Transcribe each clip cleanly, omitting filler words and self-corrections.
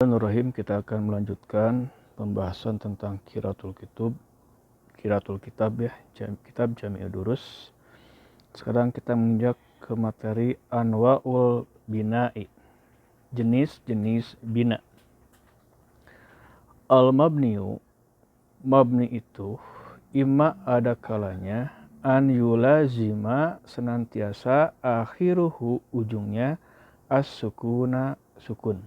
Bismillahirrahmanirrahim. Kita akan melanjutkan pembahasan tentang Qiraatul Kitab ya, kitab Jami'ud Durus. Sekarang kita menginjak ke materi Anwa'ul Bina'i, jenis-jenis bina. Al-mabniu, mabni itu imma ada kalanya an yulazima senantiasa akhiruhu ujungnya as-sukuna sukun.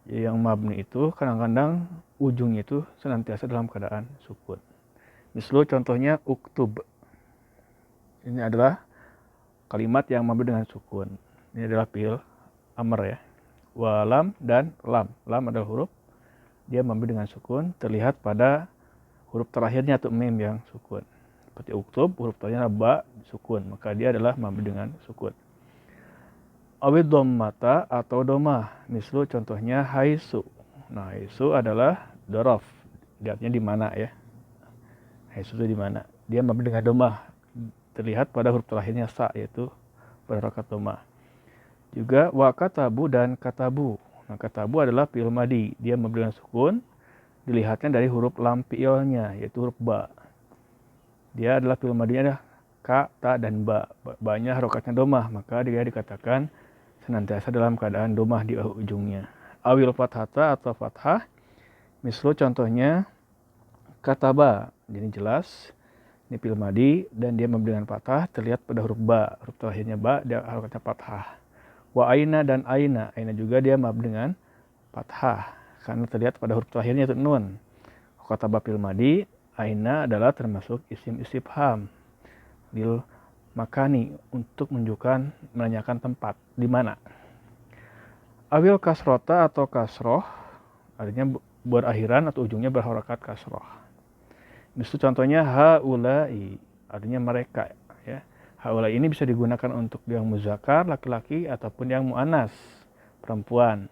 Yang mabni itu kadang-kadang ujungnya itu senantiasa dalam keadaan sukun. Misal contohnya uktub. Ini adalah kalimat yang mabni dengan sukun. Ini adalah fi'il amr ya. Walam dan lam. Lam adalah huruf. Dia mabni dengan sukun. Terlihat pada huruf terakhirnya atau mim yang sukun. Seperti uktub, huruf terakhirnya ba sukun. Maka dia adalah mabni dengan sukun. Awid dommata atau domah. Misal contohnya haisu. Nah, haisu adalah dorof. Artinya di mana ya. Haisu itu di mana. Dia mabni dengan domah. Terlihat pada huruf terakhirnya sa, yaitu pada harakat domah. Juga wa katabu dan katabu. Nah, katabu adalah fi'il madi. Dia mabni dengan sukun. Dilihatnya dari huruf lam fi'ilnya, yaitu huruf ba. Dia adalah fi'il madinya ada ka, ta, dan ba. Ba-nya harokatnya domah. Maka dia dikatakan senantiasa dalam keadaan domah di ujungnya. Awil fathata atau fathah. Misal contohnya kataba. Jadi jelas ini fi'il madi dan dia mabni dengan fathah, terlihat pada huruf ba. Huruf terakhirnya ba, dia harokatnya fathah. Wa aina dan aina. Aina juga dia mabni dengan fathah karena terlihat pada huruf terakhirnya itu nun. Kataba fi'il madi, aina adalah termasuk isim istifham lil makani, untuk menunjukkan menanyakan tempat di mana. Awil kasrota atau kasroh, artinya berakhiran atau ujungnya berharakat kasroh. Misal contohnya haulai, artinya mereka ya. Haulai ini bisa digunakan untuk yang muzakkar laki-laki ataupun yang muannas perempuan.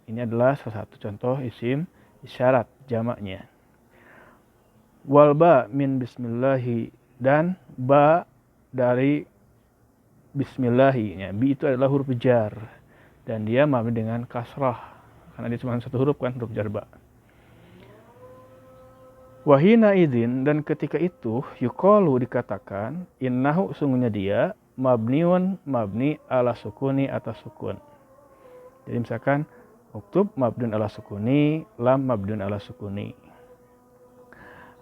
Ini adalah salah satu contoh isim isyarat jamaknya. Wal ba min bismillahi, dan ba dari bismillahi. Ya, bi itu adalah huruf jar dan dia mabni dengan kasrah karena dia cuma satu huruf kan, huruf jar ba. Wahina idin, dan ketika itu yuqalu dikatakan innahu sungguhnya dia mabniun mabni ala sukuni atas sukun. Jadi misalkan uktub mabniun ala sukuni, lam mabniun ala sukuni.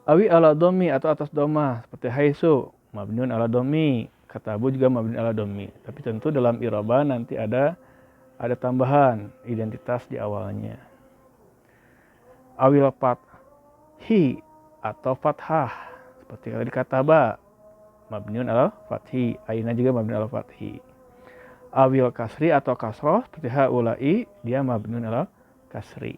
Awi ala domi atau atas doma seperti haisu mabniun ala domi, katabu juga mabniun ala domi. Tapi tentu dalam i'rab nanti ada tambahan identitas di awalnya. Awil fathi atau fathah seperti kalau di kataba mabniun ala fathi, aina juga mabniun ala fathi. Awil kasri atau kasroh seperti haulai, dia mabniun ala kasri.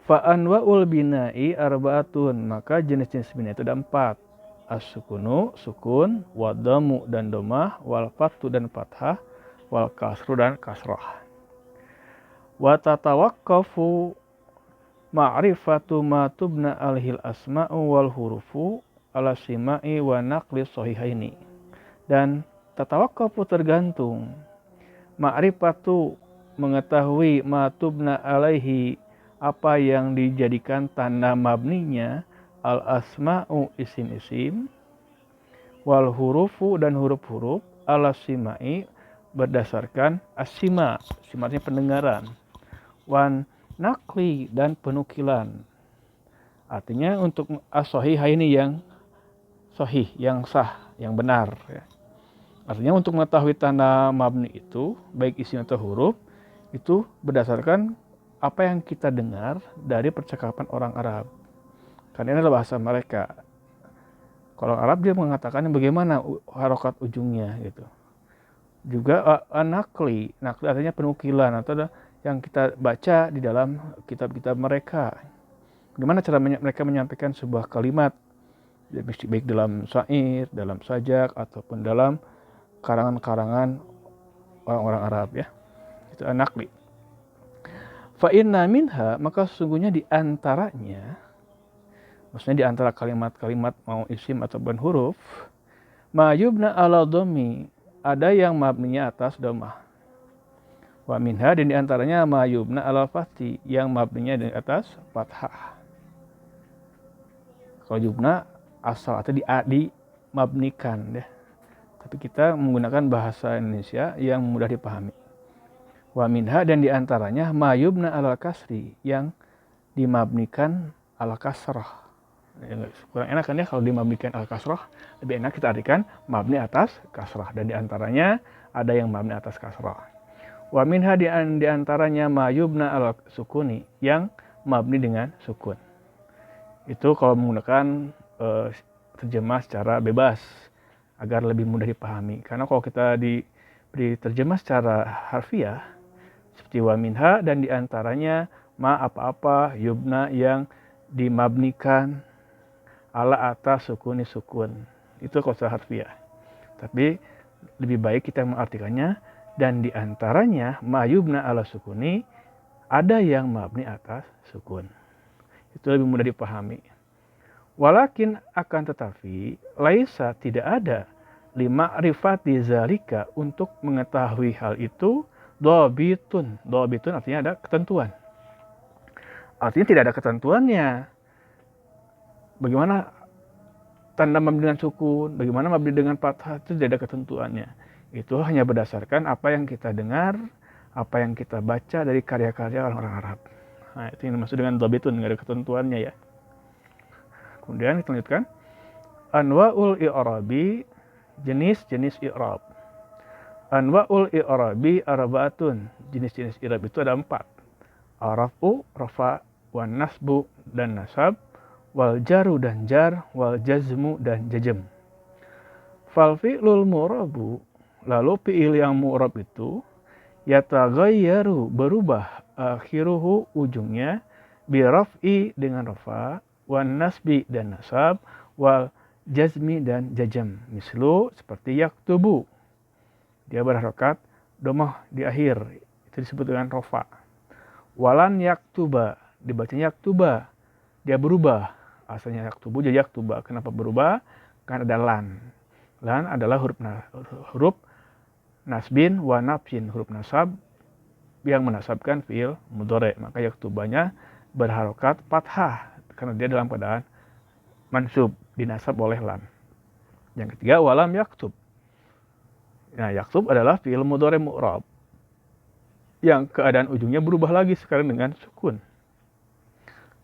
Fa anwa'ul bina'i arba'atun, maka jenis-jenis bina itu ada 4. As-sukunu, sukun, wadamu dan domah, wal fathu dan fathah, wal kasru dan kasrah. Wa tatawaqqafu ma'rifatu ma tubna alhil asma'u wal hurufu ala sima'i wa naqli sahihaini. Dan tatawaqqafu tergantung, ma'rifatu mengetahui, ma tubna alaihi apa yang dijadikan tanda mabninya, al asma'u isim-isim, wal hurufu dan huruf-huruf, ala simai berdasarkan asima, simatnya pendengaran, wan nakli dan penukilan. Artinya untuk as-sahih ini yang sahih, yang sah, yang benar ya. Artinya untuk mengetahui tanda mabni itu baik isim atau huruf itu berdasarkan apa yang kita dengar dari percakapan orang Arab. Karena ini adalah bahasa mereka. Kalau Arab dia mengatakan bagaimana harokat ujungnya gitu. Juga nakli artinya penukilan atau yang kita baca di dalam kitab-kitab mereka. Bagaimana cara mereka menyampaikan sebuah kalimat, baik dalam syair, dalam sajak ataupun dalam karangan-karangan orang-orang Arab ya. Itu nakli. Fa inna minha, maka sesungguhnya di antaranya, maksudnya di antara kalimat-kalimat mau isim ataupun huruf, ma yubna ala dhammi, ada yang mabninya atas dhammah. Wa minha dan diantaranya ma yubna alal fathi yang mabninya di atas fathah. Kalau yubna asal atau dimabnikan ya. Tapi kita menggunakan bahasa Indonesia yang mudah dipahami. Wa minha dan diantaranya ma yubna alal kasri yang dimabnikan ala kasrah. Ya, kurang enak kan ya kalau dimabnikan ala kasrah, lebih enak kita artikan mabni atas kasrah, dan diantaranya ada yang mabni atas kasrah. Wa minha diantaranya ma yubna ala sukuni yang mabni dengan sukun. Itu kalau menggunakan terjemah secara bebas agar lebih mudah dipahami. Karena kalau kita diberi terjemah secara harfiah seperti wa minha dan diantaranya ma apa-apa yubna yang dimabnikan ala atas sukuni sukun, itu kalau secara harfiah. Tapi lebih baik kita mengartikannya dan diantaranya ma yubna ala sukuni ada yang mabni atas sukun, itu lebih mudah dipahami. Walakin akan tetapi laisa tidak ada lima rifati zalika untuk mengetahui hal itu dobitun artinya ada ketentuan. Artinya tidak ada ketentuannya. Bagaimana tanda mabni dengan sukun, bagaimana mabni dengan fathah, itu tidak ada ketentuannya. Itu hanya berdasarkan apa yang kita dengar, apa yang kita baca dari karya-karya orang-orang Arab. Nah, itu yang dimaksud dengan dobitun, nggak ada ketentuannya ya. Kemudian kita lanjutkan. Anwa'ul i'rabi, jenis-jenis i'rab. Anwa'ul i'rabi arba'atun, jenis-jenis i'rab itu ada 4. Arafu, rafa, wan nasbu dan nasab, wal jaru dan jar, wal jazmu dan jazm. Fal fi'lul mu'rabu, lalu fi'il yang mu'rab itu yataghayyaru, berubah, akhiruhu ujungnya, bi raf'i dengan rafa, wan nasbi dan nasab, wal jazmi dan jazm. Mislu seperti yaktubu, dia berharokat domah di akhir, itu disebut dengan rafa. Walan yaktuba, dibacanya yaktuba, dia berubah, asalnya yaktubu jadi yaktuba. Kenapa berubah? Karena ada lan. Lan adalah huruf nasbin wa nafsin, huruf nasab yang menasabkan fi'il mudhari. Maka yaktubanya berharokat fathah karena dia dalam keadaan mansub, dinasab oleh lan. Yang ketiga walam yaktub. Nah, yaktub adalah fi'il mudhari mu'rab yang keadaan ujungnya berubah lagi sekarang dengan sukun.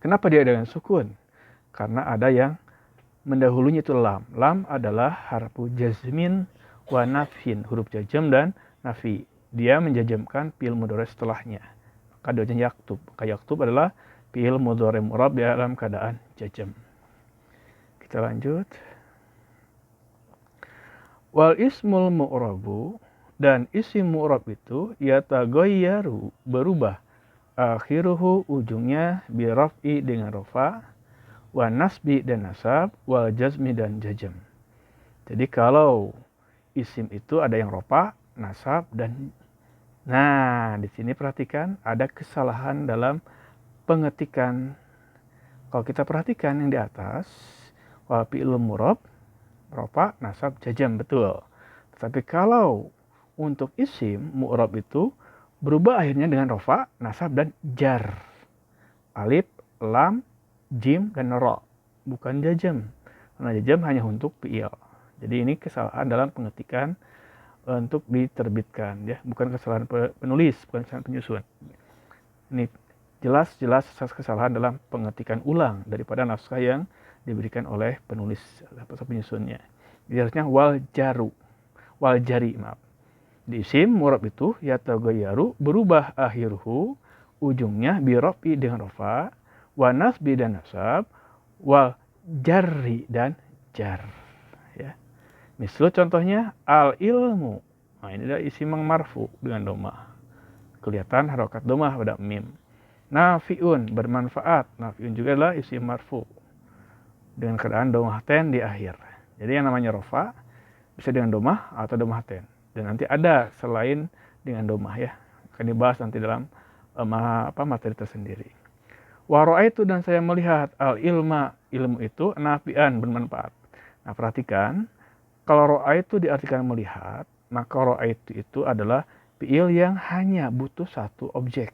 Kenapa dia dengan sukun? Karena ada yang mendahulunya itu lam. Lam adalah harfu jazmin wa nafhin, huruf jazm dan nafi. Dia menjazmkan fi'il mudhari setelahnya. Maka dia yaktub. Maka yaktub adalah fi'il mudhari mu'rab dalam keadaan jazm. Kita lanjut. Wal ismul mu'rabu, dan isim mu'rab itu yataghayyaru, berubah, akhiruhu ujungnya, bi raf'i dengan rafa, wa nasbi dan nasab, wal jazmi dan jazm. Jadi kalau isim itu ada yang rafa, nasab dan di sini perhatikan ada kesalahan dalam pengetikan. Kalau kita perhatikan yang di atas, wa fi'il mu'rab, rafa, nasab, jazm, betul. Tetapi kalau untuk isim mu'rab itu berubah akhirnya dengan rafa, nasab dan jar. Alif, lam, jim dan ra, bukan jazm. Karena jazm hanya untuk fi'il. Jadi ini kesalahan dalam pengetikan untuk diterbitkan ya, bukan kesalahan penulis, bukan kesalahan penyusun. Ini jelas kesalahan dalam pengetikan ulang daripada naskah yang diberikan oleh penulis atau penyusunnya. Jadi harusnya wal jari. Di isim mu'rab itu yataghayyaru, berubah akhiruhu ujungnya, bi raf'i dengan rafa, wa nasbi dan nasab, wal jarri dan jar ya. Misal contohnya al ilmu. Nah, ini adalah isim marfu dengan domah. Kelihatan harokat domah pada mim. Nafi'un, bermanfaat. Nafi'un juga adalah isim marfu dengan keadaan domah ten di akhir. Jadi yang namanya rafa bisa dengan domah atau domah ten. Dan nanti ada selain dengan domah ya. Akan dibahas nanti dalam materi tersendiri. Wa ra'aitu, dan saya melihat, al ilma, ilmu itu nafi'an, bermanfaat. Nah, perhatikan, kalau ra'aitu diartikan melihat, maka ra'aitu itu adalah fiil yang hanya butuh satu objek.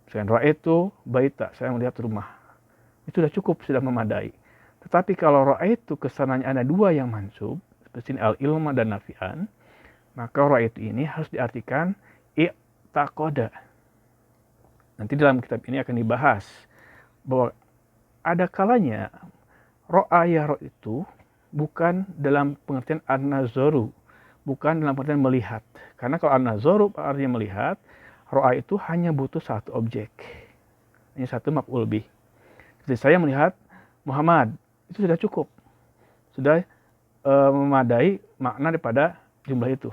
Misalkan ra'aitu baita, saya melihat rumah. Itu sudah cukup, sudah memadai. Tetapi kalau ra'aitu kesananya ada dua yang mansub, seperti al-ilma dan nafian, maka ra'aitu ini harus diartikan i'taqada. Nanti dalam kitab ini akan dibahas bahwa ada kalanya ro'a yara itu bukan dalam pengertian an-nazaru, bukan dalam pengertian melihat. Karena kalau an-nazaru artinya melihat, ro'a itu hanya butuh satu objek, hanya satu maf'ul bih. Jadi saya melihat Muhammad, itu sudah cukup, sudah memadai makna daripada jumlah itu.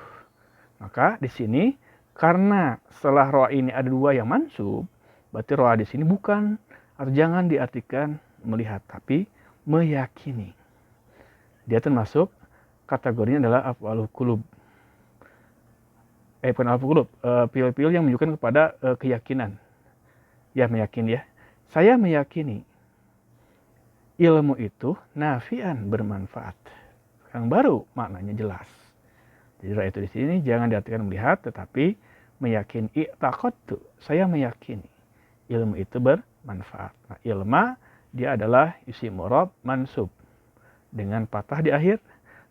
Maka di sini karena setelah ro'a ini ada dua yang mansub, berarti ro'a di sini bukan atau jangan diartikan melihat, tapi meyakini. Dia termasuk kategorinya adalah af'alul qulub. Bukan af'alul qulub, fiil-fiil yang menunjukkan kepada keyakinan. Ya, meyakini ya. Saya meyakini ilmu itu nafian, bermanfaat. Yang baru maknanya jelas. Jadi ro'a itu di sini jangan diartikan melihat, tetapi meyakini. I'taqadtu, saya meyakini ilmu itu bermanfaat. Nah, ilma dia adalah isim mu'rab mansub dengan fathah di akhir.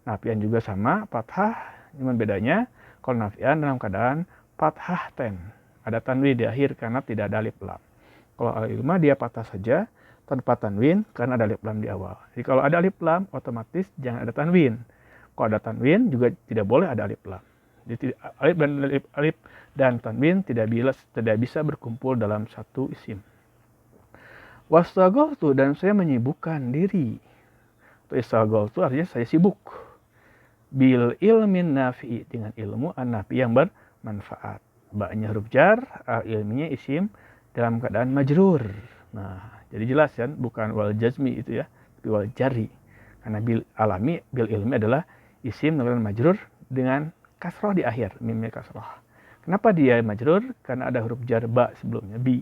Nafian juga sama fathah, cuman bedanya kalau nafian dalam keadaan fathah ten, ada tanwin di akhir karena tidak ada alif lam. Kalau al-ilma dia fathah saja tanpa tanwin karena ada alif lam di awal. Jadi kalau ada alif lam otomatis jangan ada tanwin. Kalau ada tanwin juga tidak boleh ada alif lam. Jadi alif dan tanwin tidak bisa berkumpul dalam satu isim. Wastaghaltu, dan saya menyibukkan diri. Istaghaltu artinya saya sibuk. Bil ilmin nafi, dengan ilmu an-nafi yang bermanfaat. Ba'nya huruf jar, ilminya isim dalam keadaan majrur. Nah, jadi jelas kan, bukan wal jazmi itu ya, tapi wal jari. Karena bil alami, bil ilmi adalah isim dalam keadaan majrur dengan kasroh di akhir, mimnya kasroh. Kenapa dia majrur? Karena ada huruf jar ba sebelumnya, bi.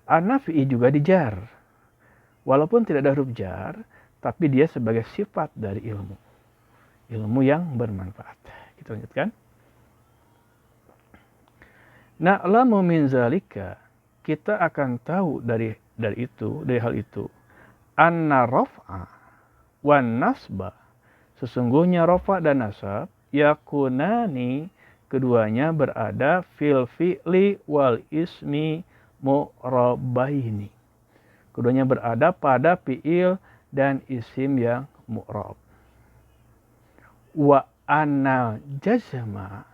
An-nafi juga dijar. Walaupun tidak ada huruf jar, tapi dia sebagai sifat dari ilmu. Ilmu yang bermanfaat. Kita lanjutkan. Na'lamu min zalika, kita akan tahu dari hal itu. Anna raf'a wan nasba, sesungguhnya rafa dan nasab, yakunani, keduanya berada fil fi'li wal ismi mu'rabaini. Keduanya berada pada fi'il dan isim yang mu'rab. Wa anal jazma,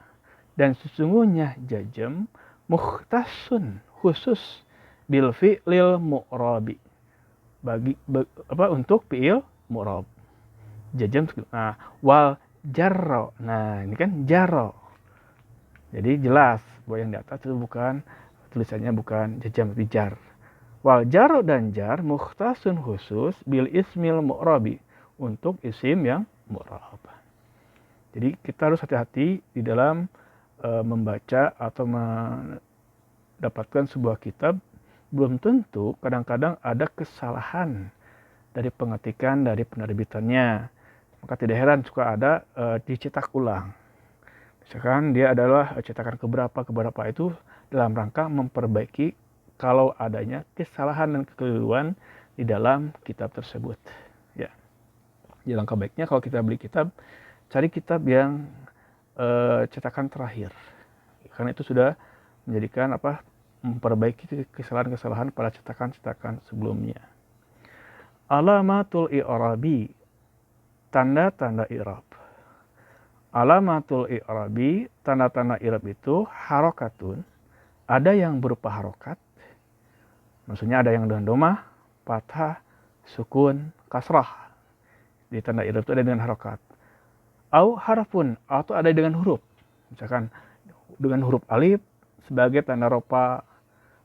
dan sesungguhnya jazm mukhtasun, khusus bil fi'lil mu'rabi, untuk fi'il mu'rab. Jazm wal jarro. Nah, ini kan jarro. Jadi jelas bahwa yang di atas itu bukan tulisannya bukan jazm tapi jar. Wal jar dan jar mukhtasun, khusus bil ismil mu'rabi, untuk isim yang mu'rab. Jadi kita harus hati-hati di dalam membaca atau mendapatkan sebuah kitab. Belum tentu, kadang-kadang ada kesalahan dari pengetikan dari penerbitannya. Maka tidak heran suka ada dicetak ulang. Misalkan dia adalah cetakan keberapa itu dalam rangka memperbaiki kalau adanya kesalahan dan kekeliruan di dalam kitab tersebut. Ya. Jadi langkah baiknya kalau kita beli kitab, cari kitab yang cetakan terakhir. Karena itu sudah menjadikan memperbaiki kesalahan-kesalahan pada cetakan-cetakan sebelumnya. Alamatul i'rabi, tanda-tanda i'rab. Alamatul i'rabi, tanda-tanda i'rab itu harokatun, ada yang berupa harokat. Maksudnya ada yang dengan domah, fathah, sukun, kasrah. Di tanda i'rab itu ada dengan harokat. Au harafun, atau ada dengan huruf. Misalkan dengan huruf alif sebagai tanda ropa,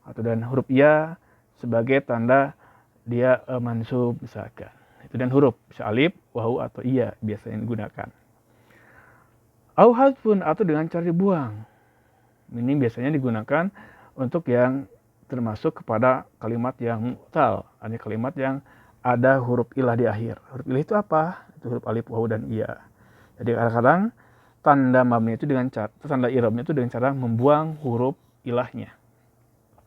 atau dengan huruf ya sebagai tanda dia mansub misalkan. Itu dan huruf, bisa alif, wawu atau iya biasanya digunakan. Au hadfun, atau dengan cara dibuang. Ini biasanya digunakan untuk yang termasuk kepada kalimat yang mu'tal, artinya kalimat yang ada huruf ilah di akhir. Huruf ilah itu apa? Itu huruf alif, wawu dan iya. Jadi kadang-kadang tanda mabni itu dengan cara, tanda i'rabnya itu dengan cara membuang huruf ilahnya.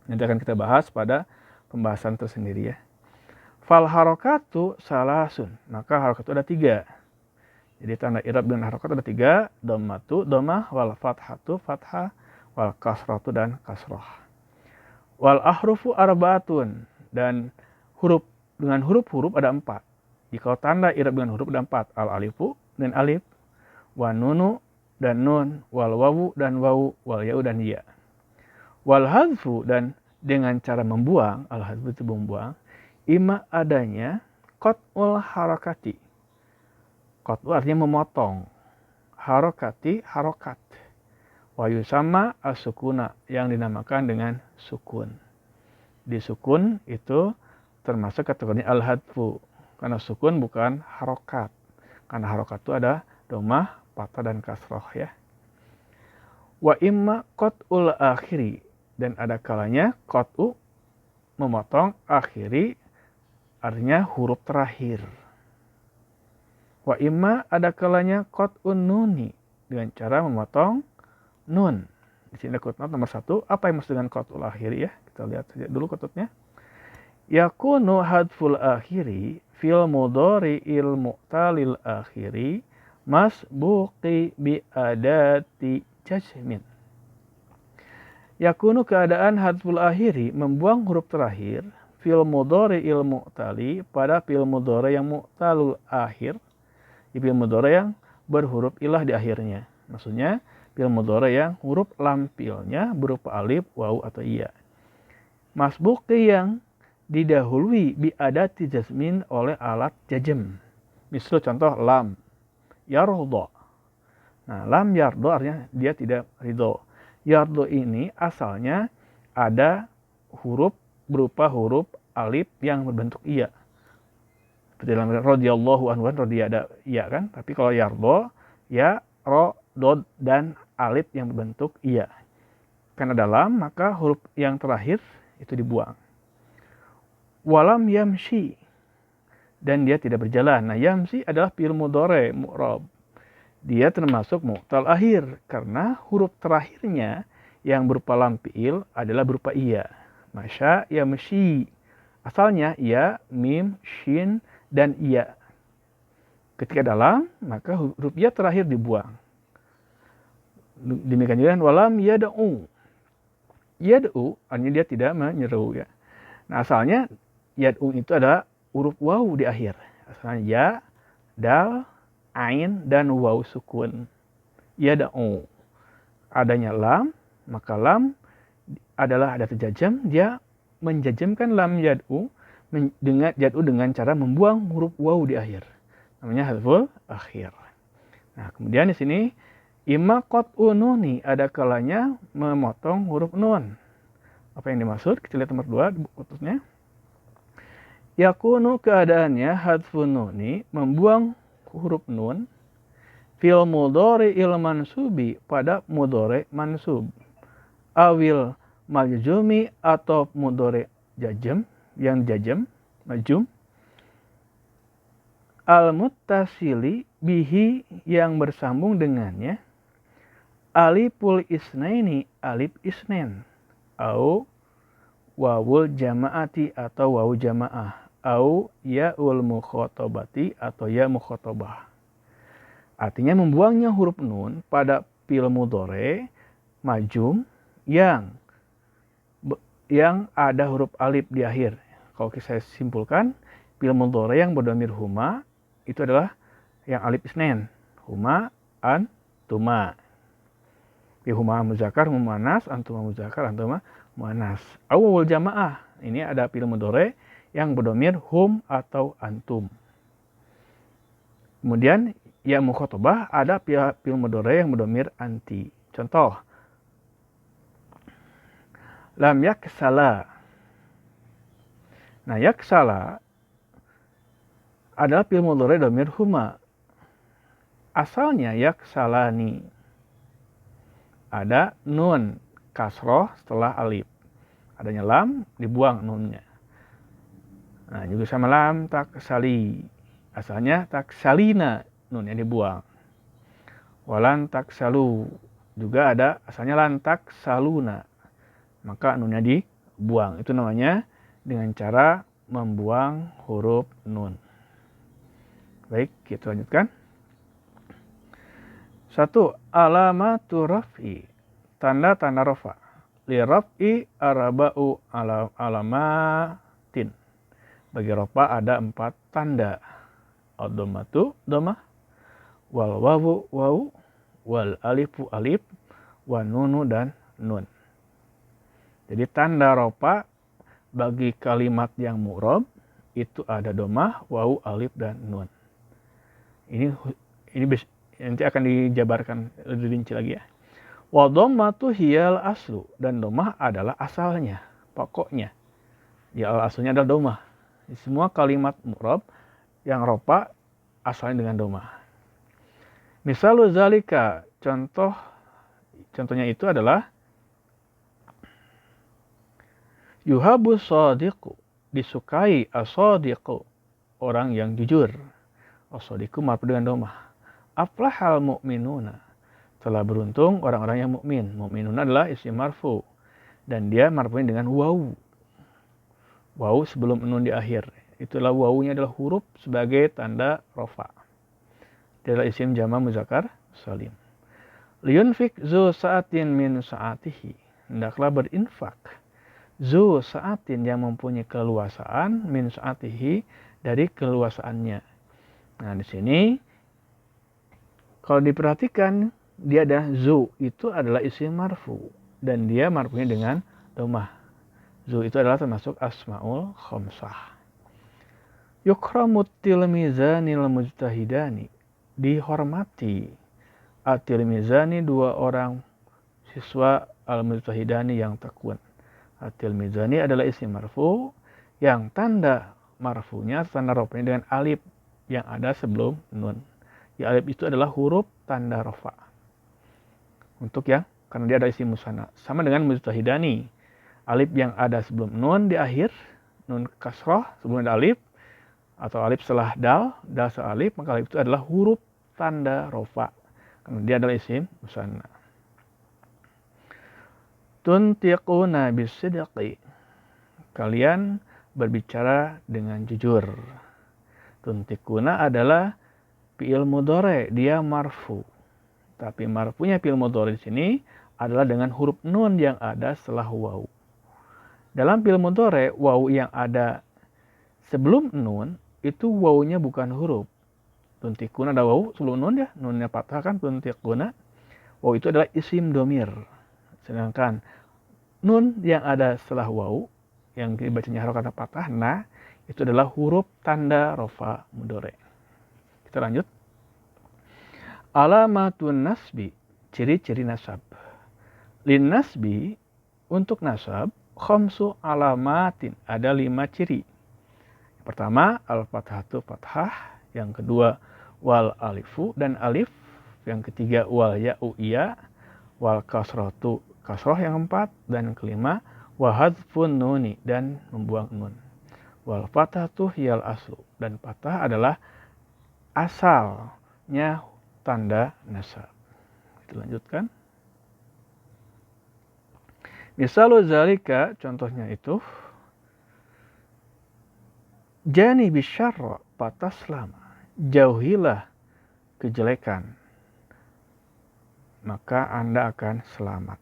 Nanti akan kita bahas pada pembahasan tersendiri ya. Fal harokatu salasun, maka harokat itu ada 3. Jadi tanda i'rab dengan harokat ada 3, dhammatu, dhammah, wal fathatu, fathah, wal kasratu dan kasroh. Wal ahrufu arbaatun, dan huruf dengan huruf-huruf ada 4. Jika tanda i'rab dengan huruf ada 4, al alifu dan alif, wa nunu dan nun, wal wawu dan wawu, wal ya'u dan ya. Wal hadfu, dan dengan cara membuang, al hadfu itu membuang, ima adanya qat'ul harakati. Qat'u artinya memotong, harakati harokat. Wa yusamma as-sukuna, yang dinamakan dengan sukun. Di sukun itu termasuk kategori al-hadfu, karena sukun bukan harokat. Karena harokat itu ada dhammah, fathah dan kasroh ya. Wa imma qat'ul akhiri, dan ada kalanya qat'u memotong, akhiri artinya huruf terakhir. Wa imma ada kalanya qat'un nuni, dengan cara memotong nun. Di sini footnote nomor 1. Apa yang maksud dengan qat'ul akhiri ya? Kita lihat saja dulu footnote-nya. Yakunu hadful akhiri fil mudhari'il mu'talil akhiri masbuqi bi adati jazmin. Yakunu keadaan hadful akhiri membuang huruf terakhir fil mudhari'il mu'tali pada fil mudhari yang mu'talul akhir, di fil mudhari yang berhuruf ilah di akhirnya. Maksudnya fil mudhari yang huruf lampilnya berupa alif, wawu atau iya. Masbuqi yang didahului bi adati jazmin oleh alat jazm. Misal contoh lam yardo. Nah, lam yardo artinya dia tidak ridho. Yardo ini asalnya ada huruf berupa huruf alif yang berbentuk iya. Seperti dalam radhiyallahu anhu radhiya ada iya kan? Tapi kalau yardo ya ro, dod dan alif yang berbentuk iya. Karena dalam maka huruf yang terakhir itu dibuang. Walam yamshi, dan dia tidak berjalan. Nah, yamshi adalah fi'il mudhari mu'rab. Dia termasuk mu'tal akhir karena huruf terakhirnya yang berupa lam fi'il adalah berupa iya. Masya yamshi. Asalnya ya, mim, shin dan iya. Ketika dalam maka huruf ya terakhir dibuang. Demikian juga walam yad'u. Yad'u artinya dia tidak menyeru ya. Nah, asalnya yad'u itu ada huruf wawu di akhir. Asalnya ya, dal, ain, dan wawu sukun. Yad'u. Adanya lam, maka lam adalah ada jazm, dia menjazmkan lam yad'u dengan cara membuang huruf wawu di akhir. Namanya hadful akhir. Nah, kemudian di sini imma qat'u nuni, ada kalanya memotong huruf nun. Apa yang dimaksud? Kita lihat nomor 2 di bukunya. Yakunu keadaannya hadfun nuni membuang huruf nun fil mudhari'il mansubi pada mudhari mansub, awil majzumi atau mudhari jazm yang jazm majzum, al muttasili bihi yang bersambung dengannya, aliful isnaini alif isnain, au wawul jamaati atau wawu jamaah, au ya'ul mukhatabati atau ya mukhatabah. Artinya membuangnya huruf nun pada fi'il mudhari majzum yang ada huruf alif di akhir. Kalau saya simpulkan, fi'il mudhari yang berdhamir huma itu adalah yang alif isnain, huma, antuma. Huma muzakkar, huma muannas, antuma muzakkar, antuma muannas. Awal jamaah, ini ada fi'il mudhari yang berdhamir hum atau antum. Kemudian ya mukhatabah ada fi'il mudhari yang berdhamir anti. Contoh lam yaksala. Nah, yaksala adalah fi'il mudhari dhamir huma. Asalnya yaksalani. Ada nun kasroh setelah alif. Adanya lam, dibuang nunnya. Nah, juga sama lam taksali. Asalnya taksalina, nunnya dibuang. Walantak salu juga ada asalnya lantak saluna, maka nunnya dibuang. Itu namanya dengan cara membuang huruf nun. Baik, kita lanjutkan. 1. Alamatu raf'i, tanda-tanda rafa. Li raf'i arba'u alamatin. Bagi rafa ada 4 tanda. Ad-dhammatu dhammah, wal wawu wawu, wal alifu alif, wan nunu dan nun. Jadi tanda rafa bagi kalimat yang mu'rab itu ada dhammah, wawu, alif dan nun. Ini nanti akan dijabarkan lebih rinci lagi ya. Wa dhammatu hiyal aslu, dan dhammah adalah asalnya, pokoknya. Ya, asalnya adalah dhammah. Semua kalimat mu'rab yang rafa asalnya dengan dhammah. Misalu zalika, contohnya itu adalah yuhabu shadiqu, disukai as-shadiqu, orang yang jujur. As-shadiqu marfu dengan dhammah. Aflahal mu'minuna, telah beruntung orang-orang yang mukmin. Mu'minuna adalah isim marfu dan dia marfunya dengan wawu. Wawu sebelum nun di akhir. Itulah wawunya adalah huruf sebagai tanda rafa. Dia adalah isim jama' muzakkar salim. Liyunfik zu sa'atin min sa'atihi, hendaklah berinfak zu sa'atin yang mempunyai keluasaan min sa'atihi dari keluasaannya. Nah, di sini kalau diperhatikan, dia ada zu, itu adalah isim marfu dan dia marfunya dengan dhammah. Zu itu adalah termasuk asmaul khamsah. Yukramut tilmizanil mujtahidani, dihormati at-tilmizani, 2 orang siswa al-mujtahidani yang tekun. At-tilmizani adalah isim marfu yang tanda marfunya, tanda rafanya dengan alif yang ada sebelum nun. Ya, alif itu adalah huruf tanda rafa. Untuk yang, karena dia ada isim musanna. Sama dengan mujtahidani. Alif yang ada sebelum nun di akhir, nun kasroh sebelum ada alif, atau alif setelah dal setelah alif, maka alif itu adalah huruf tanda rafa. Karena dia adalah isim musanna. Tuntiquna bisidqi, kalian berbicara dengan jujur. Tuntiquna adalah fi'il mudhari, dia marfu. Tapi marfunya fi'il mudhari di sini adalah dengan huruf nun yang ada setelah wawu. Dalam fi'il mudhari, wawu yang ada sebelum nun itu wawunya bukan huruf. Tuntiquna ada wawu sebelum nun ya, nunnya fathah kan tuntiquna. Wawu itu adalah isim domir. Sedangkan nun yang ada setelah wawu yang dibacanya harokat fathah, nah itu adalah huruf tanda rafa mudhari. Kita lanjut. Alamatun nasbi, ciri-ciri nasab. Lin nasbi, untuk nasab, khamsu alamatin, ada 5 ciri. Yang pertama, al-fathatu fathah. Yang kedua, wal alifu dan alif. Yang ketiga, wal ya'u iya. Wal kasrotu kasroh yang keempat. Dan kelima, wa hadfun nuni, dan membuang nun. Wal fathatu hiyal aslu, dan fathah adalah asalnya tanda nasab. Kita lanjutkan. Misalu zalika, contohnya itu jani bisyarra fataslama, jauhilah kejelekan maka Anda akan selamat.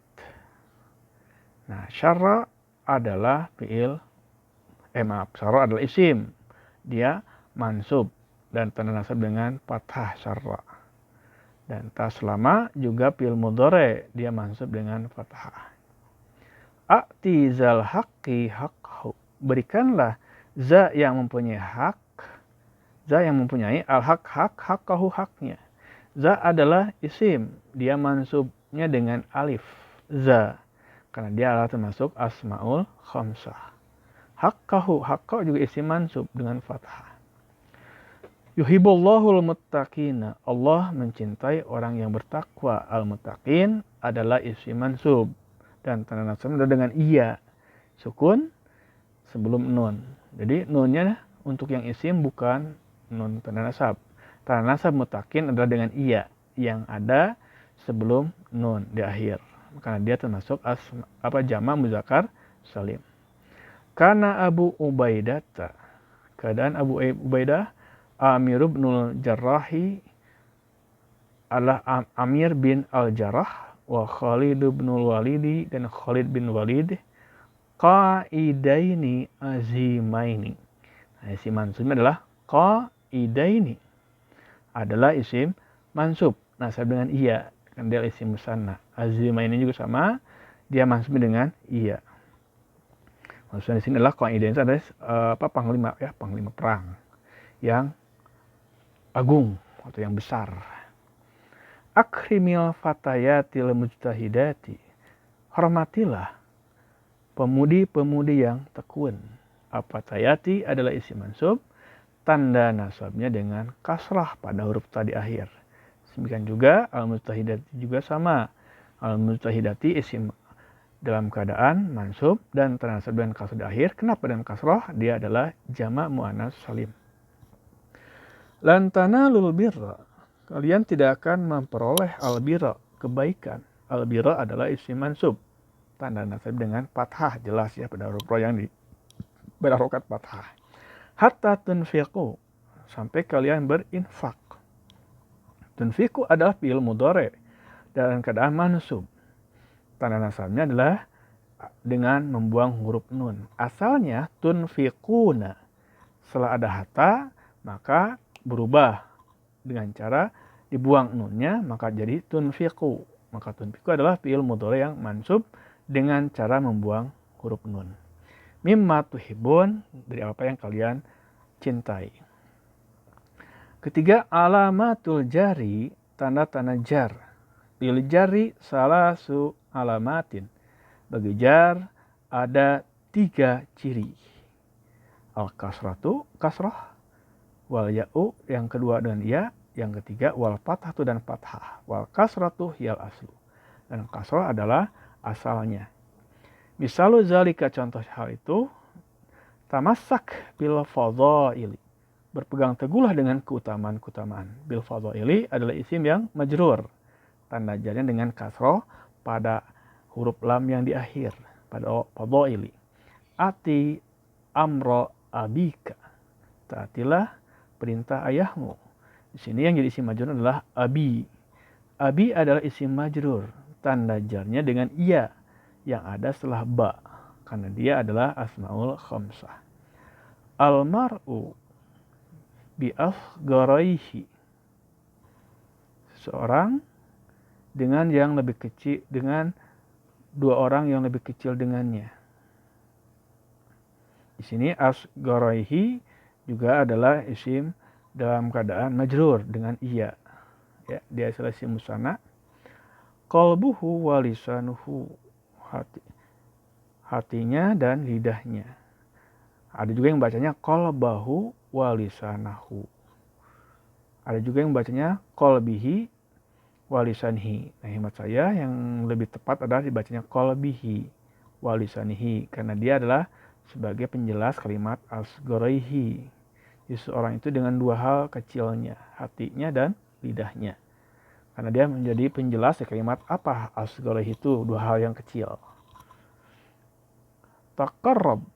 Nah, syarra adalah syarra adalah isim, dia mansub dan tanda nasab dengan fathah syarra. Dan taslama juga fi'il mudhari, dia mansub dengan fathah. A'ti zal haqqi haqqahu, berikanlah za yang mempunyai hak, za yang mempunyai al-haq haqqahu haknya. Za adalah isim, dia mansubnya dengan alif za, karena dia adalah termasuk asmaul khamsah. Haqqahu, haqqahu juga isim mansub dengan fathah. Yuhibullahul muttaqina, Allah mencintai orang yang bertakwa. Al-muttaqin adalah isim mansub dan tanda nasabnya dengan iya, sukun sebelum nun. Jadi nunnya untuk yang isim bukan nun tanda nasab. Tanda nasab muttaqin adalah dengan iya yang ada sebelum nun di akhir. Karena dia termasuk jama muzakkar salim. Karena Abu Ubaidah, keadaan Abu Ubaidah, Amir bin Jarrahi adalah Amir bin Al-Jarrah, wa Khalid bin Walidi dan Khalid bin Walid, qaidaini azimaini. Nah, isim mansubnya adalah qaidaini, adalah isim mansub nasab dengan iya, kan dia isim musanna. Azimaini juga sama, dia mansub dengan iya. Maksudnya di sini adalah qaidaini adalah panglima ya, panglima perang yang agung atau yang besar. Akrimil fatayatil mujtahidati, hormatilah pemudi-pemudi yang tekun. Fatayati adalah isim mansub, tanda nasabnya dengan kasrah pada huruf tadi akhir. Demikian juga al-mujtahidati juga sama. Al-mujtahidati isim dalam keadaan mansub dan tanda nasab dengan kasrah di akhir. Kenapa dengan kasrah? Dia adalah jama' muannas salim. Lan tanalul birra, kalian tidak akan memperoleh al-birra, kebaikan. Al-birra adalah isim mansub, tanda nasab dengan fathah, jelas ya pada huruf ro yang berharokat fathah. Hatta tunfiqu, sampai kalian berinfak. Tunfiqu adalah fi'il mudhari dalam keadaan mansub. Tanda nasabnya adalah dengan membuang huruf nun. Asalnya tunfiquna. Setelah ada hatta, maka berubah dengan cara dibuang nunnya, maka jadi tunfiqu. Maka tunfiqu adalah fi'il mudhari yang mansub dengan cara membuang huruf nun. Mimma tuhibun, dari apa yang kalian cintai. Ketiga, alamatul jari, tanda-tanda jar. Bil jari salasu alamatin. Bagi jar ada 3 ciri. Al-kasratu, kasrah. Wal ya'u, yang kedua dengan ya. Yang ketiga, wal fathatu dan fathah. Wal kasratu hiyal aslu. Dan kasrah adalah asalnya. Misalu zalika, contoh hal itu, tamassak bil fadhaili, berpegang teguhlah dengan keutamaan-keutamaan. Bil fadhaili adalah isim yang majrur, tanda jarnya dengan kasrah pada huruf lam yang di akhir, pada fadhaili. Ati amro abika, taatilah perintah ayahmu. Di sini yang jadi isim majrur adalah abi. Abi adalah isim majrur, tanda jarnya dengan iya yang ada setelah ba, karena dia adalah asmaul khamsah. Almar'u bi asgharaihi, seseorang dengan yang lebih kecil, dengan 2 orang yang lebih kecil dengannya. Di sini asgharaihi juga adalah isim dalam keadaan majrur dengan iya. Ya, dia adalah isim musanna. Qalbuhu wa lisanuhu, hatinya dan lidahnya. Ada juga yang bacanya qalbahu wa lisanahu. Ada juga yang bacanya qalbihi wa lisanhi. Nah, hemat saya yang lebih tepat adalah dibacanya qalbihi wa lisanihi, karena dia adalah sebagai penjelas kalimat asgharaihi. Jadi seorang itu dengan 2 hal kecilnya, hatinya dan lidahnya. Karena dia menjadi penjelas kalimat apa asgharaihi itu, 2 hal yang kecil. Taqarrab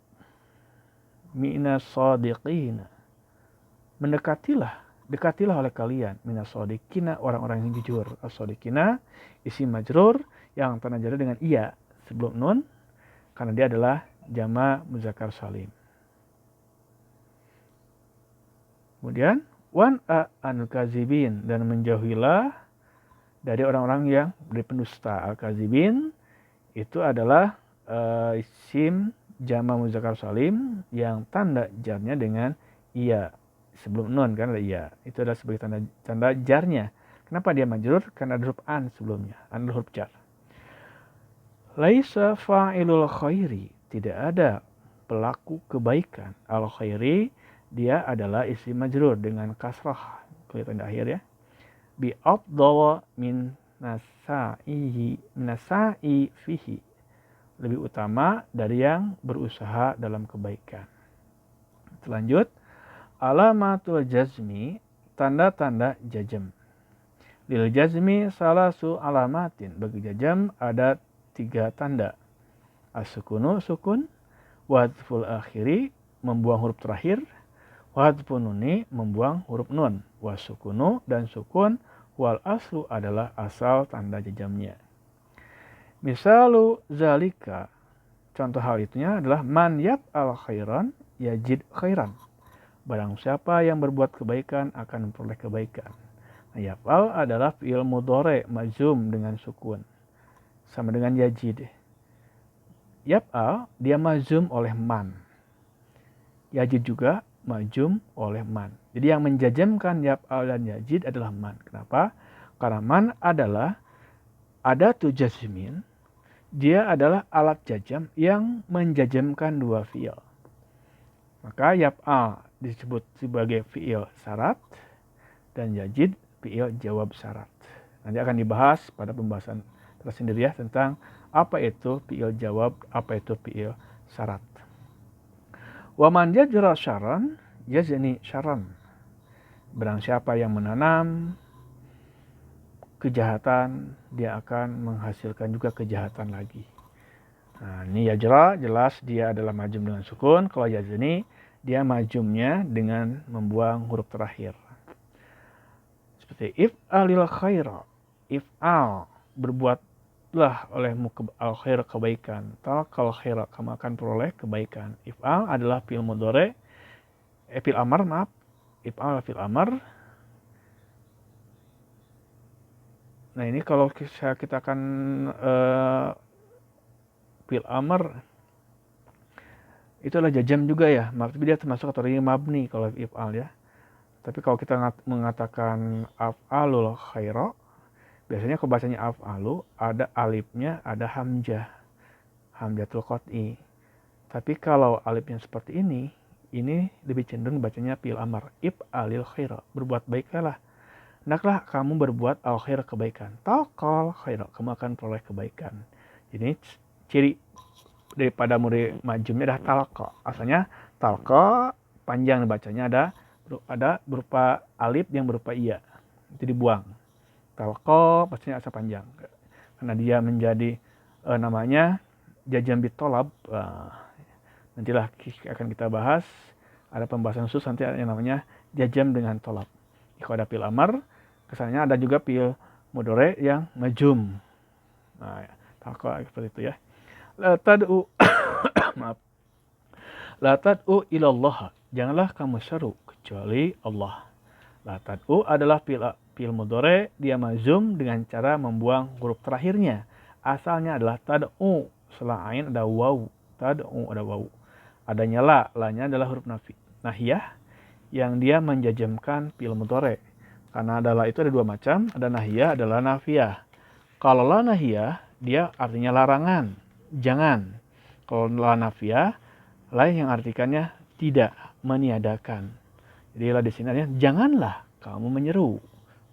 minas shadiqina, dekatilah oleh kalian minas shadiqina, orang-orang yang jujur. As-shadiqina isim majrur yang tanda jar dengan iya sebelum nun, karena dia adalah jama muzakkar salim. Kemudian wan anul kazibin, dan menjauhilah dari orang-orang yang berpendusta. Al-kazibin itu adalah isim jama muzakkar salim yang tanda jarnya dengan iya sebelum nun, kan ada iya. Itu adalah sebagai tanda jarnya. Kenapa dia majrur? Karena ada huruf an sebelumnya, an huruf jar. Laisa fa'ilul khairi, tidak ada pelaku kebaikan. Al khairi dia adalah isim majrur dengan kasrah, kelihatan di akhir ya. Bi afdhawa min nasaihi, nasai fihi, lebih utama dari yang berusaha dalam kebaikan. Lanjut, alamatul jazmi, tanda-tanda jazm. Lil jazmi salasu alamatin. Bagi jazm ada 3 tanda. As-sukunu sukun, wa hadful akhiri membuang huruf terakhir, wa hadfun nuni membuang huruf nun. Wa sukunu dan sukun wal aslu adalah asal tanda jazmnya. Misalu zalika, contoh hal itunya adalah man yaf'al khairan yajid khairan. Barang siapa yang berbuat kebaikan akan memperoleh kebaikan. Nah, yaf'al adalah fi'il mudhari' majzum dengan sukun. Sama dengan yajid. Yaf'al dia majzum oleh man. Yajid juga majzum oleh man. Jadi yang menjazmkan yaf'al dan yajid adalah man. Kenapa? Karena man adalah adatu jazmin. Dia adalah alat jazm yang menjazmkan 2 fi'il. Maka yaf'al disebut sebagai fi'il syarat dan yajid fi'il jawab syarat. Nanti akan dibahas pada pembahasan tersendiri ya tentang apa itu fi'il jawab, apa itu fi'il syarat. Wa man yajra syarran yazni syarran. Barang siapa yang menanam kejahatan, dia akan menghasilkan juga kejahatan lagi. Nah, ini yajra jelas dia adalah majum dengan sukun. Kalau yazni dia majumnya dengan membuang huruf terakhir. Seperti if'alil khaira. If'al berbuatlah olehmu al khair kebaikan. Talaqal khaira, kamu akan peroleh kebaikan. If'al adalah fi'il mudhari', fi'il amar maaf. If'al fi'il amar. Nah ini kalau kita akan fi'il amar itu adalah jazm juga ya, tapi dia termasuk kategori mabni kalau if'al ya. Tapi kalau kita mengatakan af'alul khaira, biasanya kalau bacanya af'alu ada alifnya, ada hamzah, hamzatul qat'i. Tapi kalau alifnya seperti ini lebih cenderung bacanya fi'il amar. If'alil khaira, berbuat baiklah. Hendaklah kamu berbuat al khair kebaikan. Talqal khaira, kamu akan peroleh kebaikan. Jadi ciri daripada muri majumnya adalah talqa. Asalnya talqa panjang bacanya ada berupa alif yang berupa iya. Itu dibuang. Talqa pastinya asal panjang. Karena dia menjadi namanya jazm bitolab. Nantilah akan kita bahas. Ada pembahasan khusus nanti yang namanya jazm dengan tolab. Kalau ada fi'il amar, kesannya ada juga fi'il mudhari' yang majum. Nah, talqa seperti itu ya. La tad'u maaf. La tad'u ilallah. Janganlah kamu seru kecuali Allah. La tad'u adalah fi'il mudhari', dia majum dengan cara membuang huruf terakhirnya. Asalnya adalah tad'u, setelah ain ada waw. Tad'u ada waw. Adanya la-nya adalah huruf nahiyah yang dia menjazmkan fi'il mudhari'. Karena adalah itu ada 2 macam, ada nahiyah, adalah nafiyah. Kalau la nahiyah, dia artinya larangan, jangan. Kalau la nafiyah, lain yang artikannya tidak, meniadakan. Jadi la di sini artinya janganlah kamu menyeru.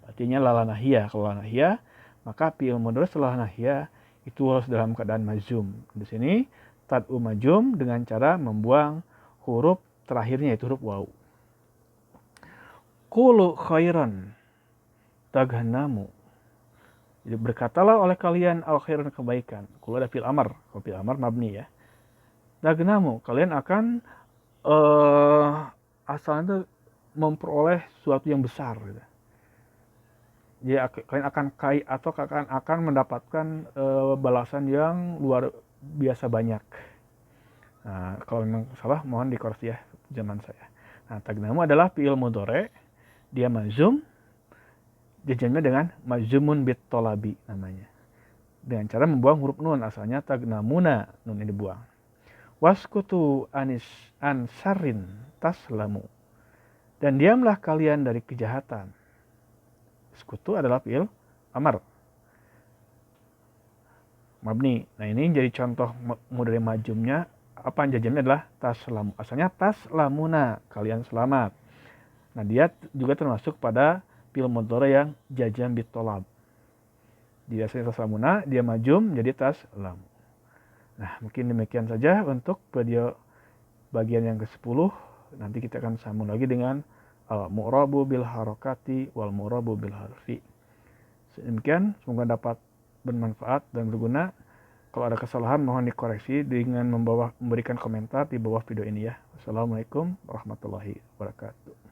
Artinya la nahiyah. Kalau la nahiyah, maka fi'il mudhari' setelah nahiyah itu harus dalam keadaan majzum. Di sini tad'u majzum dengan cara membuang huruf terakhirnya yaitu huruf waw. Qulu khairan taghnamu. Jadi berkatalah oleh kalian al khairan kebaikan. Qulu ada fi'il amar. Kalau fi'il amar mabni ya. Taghnamu, kalian akan asalnya memperoleh sesuatu yang besar gitu. Jadi kalian akan kaya atau akan mendapatkan balasan yang luar biasa banyak. Nah, kalau memang salah mohon dikoreksi ya zaman saya. Nah, taghnamu adalah fi'il mudhari', dia majzum, jazmnya dengan majzumun bit tolabi namanya. Dengan cara membuang huruf nun, asalnya tagnamuna, nun ini dibuang. Waskutu anis ansarin taslamu. Dan diamlah kalian dari kejahatan. Waskutu adalah fi'il amar. Mabni. Nah ini jadi contoh mudhari majzumnya. Apa jazmnya adalah taslamu. Asalnya taslamuna, kalian selamat. Nah dia juga termasuk pada fi'il mudhari' yang jazm bitolab. Dia asalnya taslamuna, dia majum jadi taslam. Nah mungkin demikian saja untuk video bagian yang ke-10. Nanti kita akan sambung lagi dengan al-mu'rabu bil harakati wal mu'rabu bil harfi. Demikian, semoga dapat bermanfaat dan berguna. Kalau ada kesalahan mohon dikoreksi dengan memberikan komentar di bawah video ini ya. Wassalamualaikum warahmatullahi wabarakatuh.